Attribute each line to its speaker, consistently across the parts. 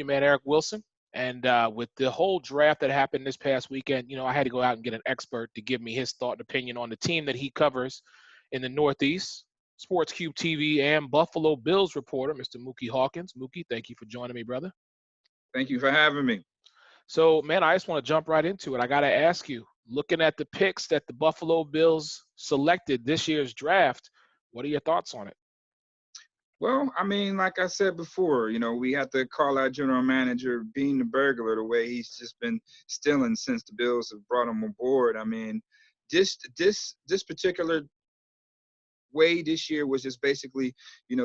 Speaker 1: your man Eric Wilson. And with the whole draft that happened this past weekend, I had to go out and get an expert to give me his thought and opinion on the team that he covers in the Northeast. Sports Cube TV and Buffalo Bills reporter, Mr. Mookie Hawkins. Mookie, thank you for joining me, brother.
Speaker 2: Thank you for having me.
Speaker 1: So, man, I just want to jump right into it. I got to ask you, looking at the picks that the Buffalo Bills selected this year's draft, what are your thoughts on it?
Speaker 2: Well, I mean, like I said before, we have to call our general manager Bean the burglar the way he's just been stealing since the Bills have brought him aboard. I mean, this particular way this year was just basically,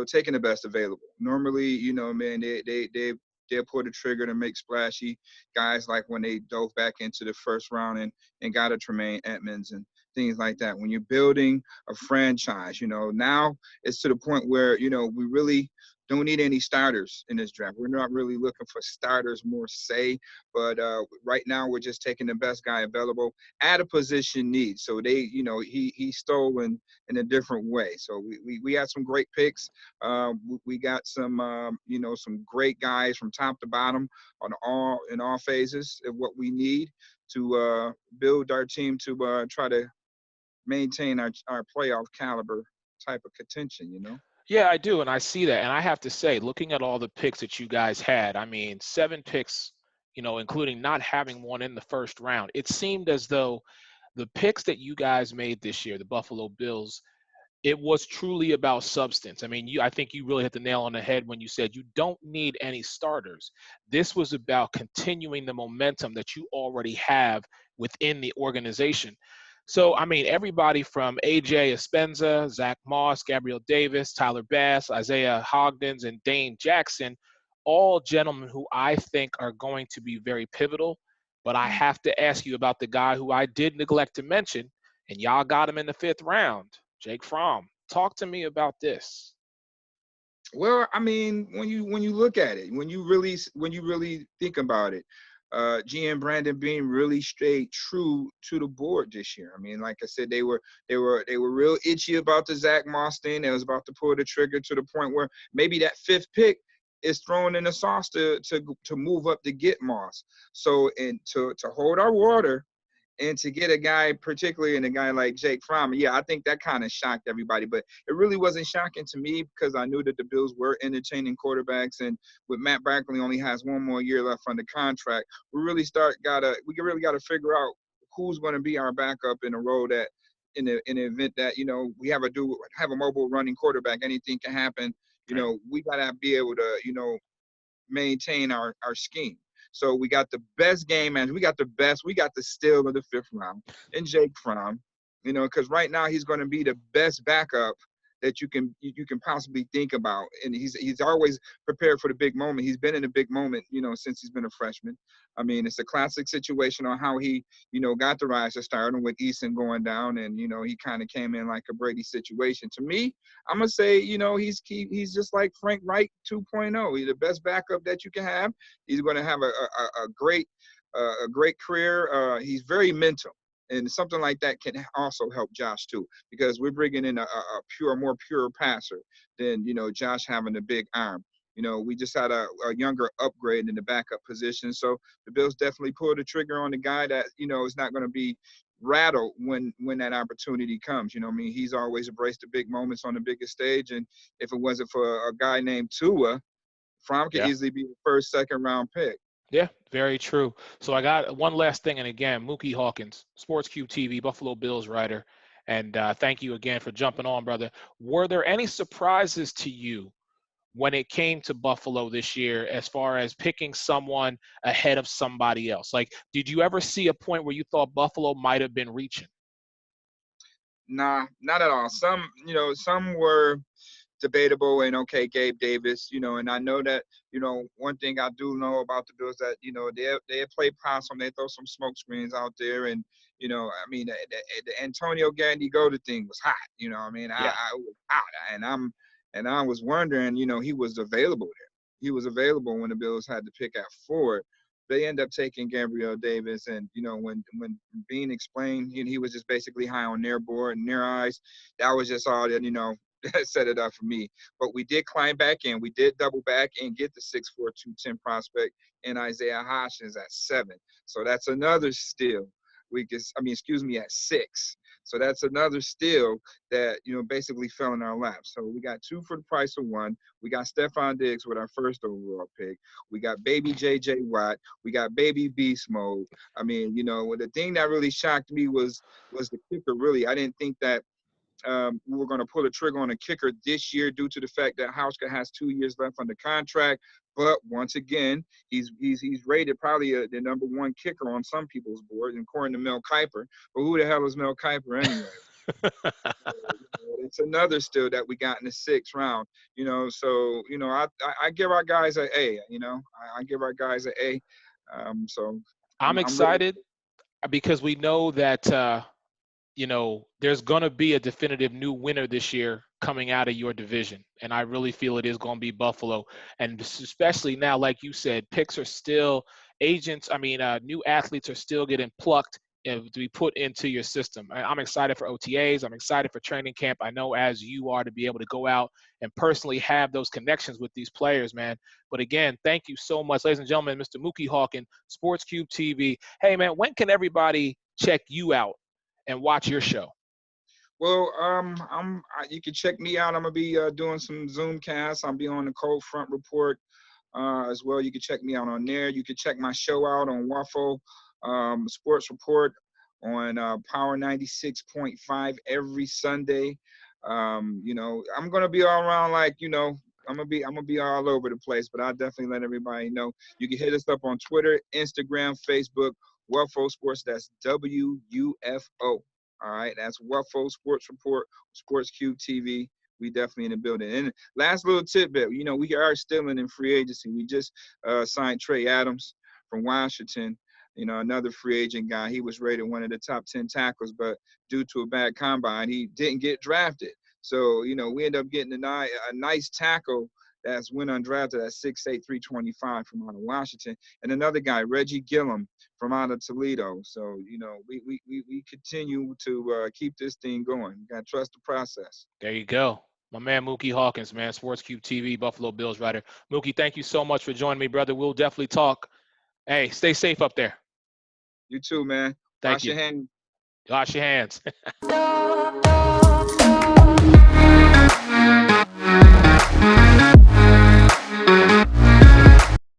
Speaker 2: taking the best available. Normally, man, they'll pull the trigger to make splashy guys like when they dove back into the first round and got a Tremaine Edmonds and things like that. When you're building a franchise, now it's to the point where, we really don't need any starters in this draft. We're not really looking for starters more say, but right now we're just taking the best guy available at a position need. So he stole in a different way. So we had some great picks. We got some great guys from top to bottom in all phases of what we need to build our team to try to maintain our playoff caliber type of contention.
Speaker 1: Yeah, I do, and I see that. And I have to say, looking at all the picks that you guys had, I mean, 7 picks, including not having one in the first round, it seemed as though the picks that you guys made this year, the Buffalo Bills, it was truly about substance. I mean, I think you really hit the nail on the head when you said you don't need any starters. This was about continuing the momentum that you already have within the organization. So, I mean, everybody from AJ Espenza, Zach Moss, Gabriel Davis, Tyler Bass, Isaiah Hogdens, and Dane Jackson, all gentlemen who I think are going to be very pivotal. But I have to ask you about the guy who I did neglect to mention, and y'all got him in the 5th round, Jake Fromm. Talk to me about this.
Speaker 2: Well, I mean, when you look at it, when you really think about it, GM Brandon being really stayed true to the board this year. I mean, like I said, they were real itchy about the Zach Moss thing. They was about to pull the trigger to the point where maybe that 5th pick is thrown in the sauce to move up to get Moss. So and to hold our water and to get a guy, particularly in a guy like Jake Fromm, yeah, I think that kind of shocked everybody. But it really wasn't shocking to me because I knew that the Bills were entertaining quarterbacks, and with Matt Barkley only has one more year left on the contract, we really gotta figure out who's going to be our backup in a role that in the event that we have a mobile running quarterback, anything can happen.
Speaker 1: Right.
Speaker 2: We gotta be able to maintain our scheme. So we got the best game manager. We got the steal of the 5th round in Jake Fromm, because right now he's going to be the best backup that you can possibly think about. And he's always prepared for the big moment. He's been in a big moment, since he's been a freshman. I mean, it's a classic situation on how he, got the rise to stardom with Eason going down, and he kind of came in like a Brady situation. To me, I'm gonna say, he's just like Frank Wright 2.0. He's the best backup that you can have. He's going to have a great career. He's very mental. And something like that can also help Josh too, because we're bringing in a more pure passer than Josh having a big arm. We just had a younger upgrade in the backup position, so the Bills definitely pulled the trigger on the guy that is not going to be rattled when that opportunity comes. I mean, he's always embraced the big moments on the biggest stage, and if it wasn't for a guy named Tua, Fromm could
Speaker 1: Yeah.
Speaker 2: easily be the first, second round pick.
Speaker 1: Yeah, very true. So I got one last thing, and again, Mookie Hawkins, Sports Cube TV, Buffalo Bills writer, and thank you again for jumping on, brother. Were there any surprises to you when it came to Buffalo this year as far as picking someone ahead of somebody else? Like, did you ever see a point where you thought Buffalo might have been reaching?
Speaker 2: Nah, not at all. Some were debatable, and okay, Gabe Davis, and I know that, one thing I do know about the Bills that, they play possum, they throw some smoke screens out there, and, I mean, the Antonio Gandy Golden thing was hot, I mean,
Speaker 1: Yeah.
Speaker 2: I was hot, and I was wondering, he was available there. He was available when the Bills had to pick at 4. They end up taking Gabriel Davis, and when Bean explained, he was just basically high on their board and their eyes. That was just all that set it up for me. But we did climb back in. We did double back and get the 6'4", 210 prospect in Isaiah Hodgins at 7. So that's another steal. Excuse me, at 6. So that's another steal that, basically fell in our lap. So we got 2 for the price of 1. We got Stephon Diggs with our first overall pick. We got baby J.J. Watt. We got baby Beast Mode. The thing that really shocked me was the kicker, really. I didn't think that we were going to pull the trigger on a kicker this year due to the fact that Hauschka has 2 years left on the contract. But once again, he's rated probably the number 1 kicker on some people's board, according to Mel Kiper. But who the hell is Mel Kiper anyway? It's another steal that we got in the 6th round. So I give our guys an A. I give our guys an A. So
Speaker 1: I'm excited because we know that there's going to be a definitive new winner this year coming out of your division. And I really feel it is going to be Buffalo. And especially now, like you said, picks are still new athletes are still getting plucked to be put into your system. I'm excited for OTAs. I'm excited for training camp. I know as you are to be able to go out and personally have those connections with these players, man. But again, thank you so much, ladies and gentlemen, Mr. Mookie Hawkins, Sports Cube TV. Hey, man, when can everybody check you out and watch your show?
Speaker 2: Well, you can check me out. I'm gonna be doing some Zoom casts. I'll be on the Cold Front Report as well. You can check me out on there. You can check my show out on WAFO Sports Report on Power 96.5 every Sunday. I'm gonna be all around, I'm gonna be all over the place, but I'll definitely let everybody know. You can hit us up on Twitter, Instagram, Facebook, WAFO Sports. That's WUFO. All right, that's WAFO Sports Report, Sports Cube TV. We definitely in the building. And last little tidbit, we are still in free agency. We just signed Trey Adams from Washington. Another free agent guy. He was rated one of the top 10 tackles, but due to a bad combine, he didn't get drafted. So, we end up getting a nice tackle that's went undrafted at 6'8", 325 from out of Washington. And another guy, Reggie Gillum from out of Toledo. So, we continue to keep this thing going. You got to trust the process.
Speaker 1: There you go. My man, Mookie Hawkins, man, Sports Cube TV, Buffalo Bills writer. Mookie, thank you so much for joining me, brother. We'll definitely talk. Hey, stay safe up there.
Speaker 2: You too, man.
Speaker 1: Thank you.
Speaker 2: Wash your hands.
Speaker 1: Wash your hands.